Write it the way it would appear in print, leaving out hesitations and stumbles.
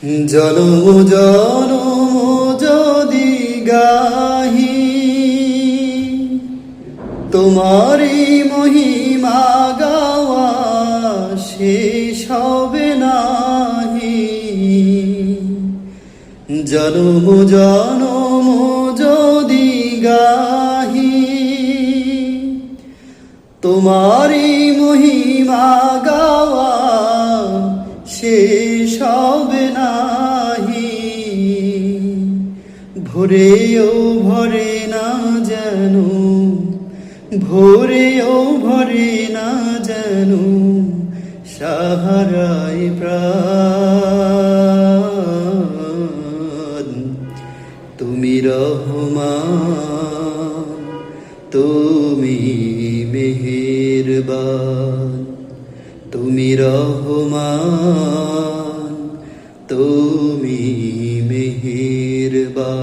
জনম জনম যদি গাহি তোমারি মহিমা গাওয়া শেষ হবে নাহি। জনম জনম যদি গাহি তোমারি মহিমা গাওয়া শেষ হবে নাহি। ভোরেও ভরে না যেন, ভোরেও ভরে না যেন সাহারায় প্রাণ। তুমি রহমান, তুমি মেহেরবান, তুমি রহমান, তুমি মেহেরবান।